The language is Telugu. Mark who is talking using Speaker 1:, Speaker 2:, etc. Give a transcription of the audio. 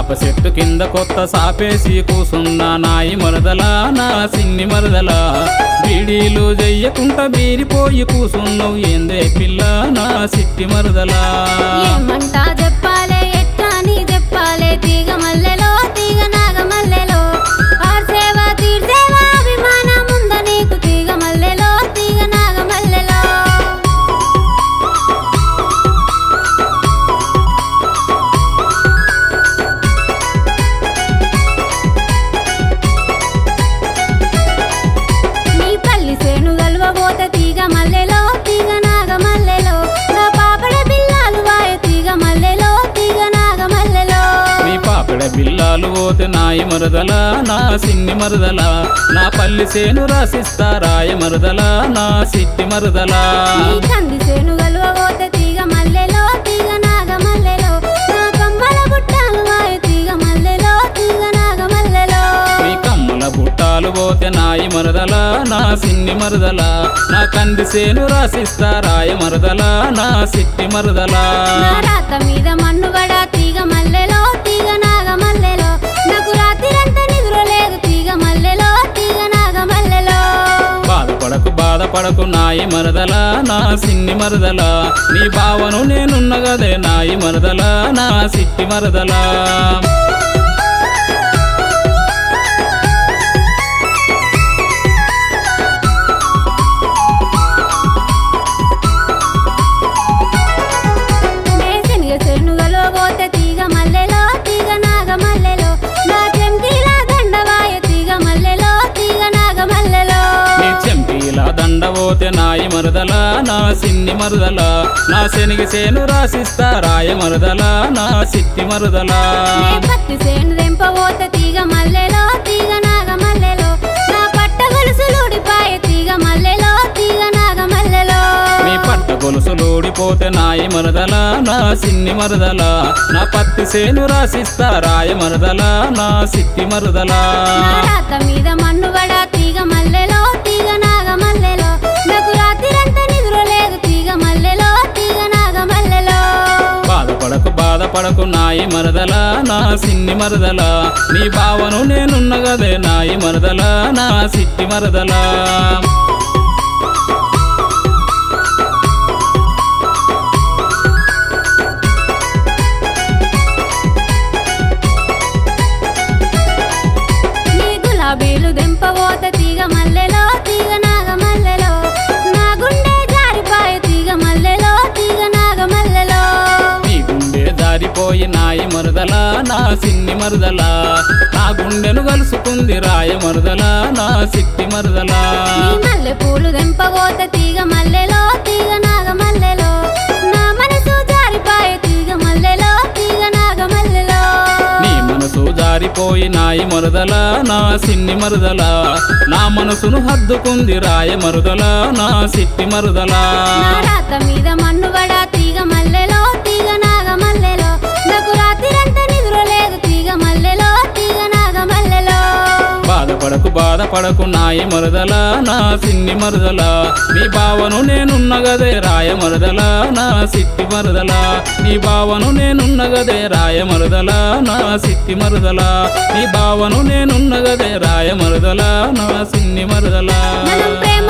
Speaker 1: యాప చెట్టు కింద కొత్త సాపేసి కూసున్నా నాయి మరదలా నా సిన్ని మరదలా బీడీలు చెయ్యకుంట బీరిపోయి కూసున్నావు ఏందే పిల్ల నా సిట్టి మరదలా
Speaker 2: ఏమంటా చెప్పాలే ఎట్లా నీ చెప్పాలే తీగ మల్లెలో తీగ నాగ మల్లెలో ఆర్సేవ తీర్సేవ అభిమానం ఉంద నీకు తీగ మల్లెలో తీగ నాగ మల్లెలో నీ పల్లి సేను గల్వబోత తీగ మల్లెలో తీగ నాగ మల్లెలో నా పాపడ బిల్లాలు వాయ తీగ మల్లెలో తీగ నాగ మల్లెలో
Speaker 1: నీ పాపిడ బిల్లాలు పోతే నాయి మరదలా నా సిన్ని మరదలా నా పల్లి సేను రాసిస్తా రాయ మరదలా నా సిట్టి మరదలా
Speaker 2: నీ కంది సేను గల్వబోత తీగ మల్లెలో తీగ నాగ మల్లెలో నా కమ్మల బుట్టాలు వాయ తీగ మల్లెలో తీగ నాగ మల్లెలో
Speaker 1: నీ కమ్మల బుట్టాలు పోతే నాయి మరదలా నా సిన్ని మరదలా నా కంది సేను రాసిస్తా రాయ మరదలా నా సిట్టి మరదలా
Speaker 2: నా రాత మీద మన్నుగడ తీగ మల్లెలో తీగ నాగ మల్లెలో నాకు రాత్రిరంతా నిద్ర లేదు తీగ మల్లెలో తీగ నాగ మల్లెలో
Speaker 1: బాధపడకు నాయి మరదలా నా సిన్ని మరదలా నీ భావను నేనున్న గదే నాయి మరదలా నా సిట్టి మరదలా
Speaker 2: నే శనిగ సేనుగలో పోతే తీగ మల్లెలో తీగ నాగ మల్లెలో నా చెంకీల దండవాయ తీగ మల్లెలో తీగ నాగ మల్లెలో
Speaker 1: నీ చెంపీల దండ పోతే నాయి మరదలా నా సిన్ని మరదలా నా శనిగి సేను రాసిస్తా రాయ మరదలా నా సిట్టి మరదలా
Speaker 2: నే పత్తి సేను దెంపబోతే తీగ మల్లెలో తీగ నాగ మల్లెలో నా పట్ట గొలుసులుడిపాయ తీగ మల్లెలో తీగ నాగ మల్లెలో
Speaker 1: నీ పట్ట గొలుసులూడిపోతే నాయి మరదలా నా సిన్ని మరదలా నా పత్తి సేను రాసిస్తా రాయ మరదలా నా సిట్టి మరదలా
Speaker 2: నా రాత మీద మన్నుగడ తీగ మల్లెలో తీగ నాగ మల్లెలో నాకు రాత్రిరంతా నిద్ర లేదు తీగ మల్లెలో తీగ నాగ మల్లెలో
Speaker 1: బాధపడకు నాయి మరదలా నా సిన్ని మరదలా నీ భావను నేనున్న గదే నాయి మరదలా నా సిట్టి మరదలా
Speaker 2: నీ గులాబీలు దెంపబోత తీగ మల్లెలో తీగ నాగ మల్లెలో నా గుండె జారిపాయ తీగ మల్లెలో తీగ నాగ మల్లెలో
Speaker 1: నీ గుండె దారిపోయి నాయి మరదలా నా సిన్ని మరదలా నా గుండెను కలుసుకుంది రాయ మరదలా నా సిట్టి మరదలా
Speaker 2: నీ మల్లె పూలు దెంపబోత తీగ మల్లెలో తీగ నాగ మల్లెలో నా మనసు జారిపాయ తీగ మల్లెలో తీగ నాగ మల్లెలో
Speaker 1: నీ మనసు జారిపోయి నాయి మరదలా నా సిన్ని మరదలా నా మనసును హద్దుకుంది రాయ మరదలా నా సిట్టి మరదలా
Speaker 2: నా రాత మీద మన్నుగడ తీగ మల్లెలో తీగ నాగ మల్లెలో నాకు రాత్రిరంతా నిద్ర లేదు తీగ మల్లెలో తీగ నాగ మల్లెలో
Speaker 1: బాధపడకు నాయి మరదలా నా సిన్ని మరదలా నీ భావను నేనున్న గదే రాయ మరదలా నా సిట్టి మరదలా నీ భావను నేనున్న గదే రాయ మరదలా నా సిట్టి మరదలా నీ భావను నేనున్న గదే రాయ మరదలా నా సిన్ని మరదలా
Speaker 2: మనం ప్రేమ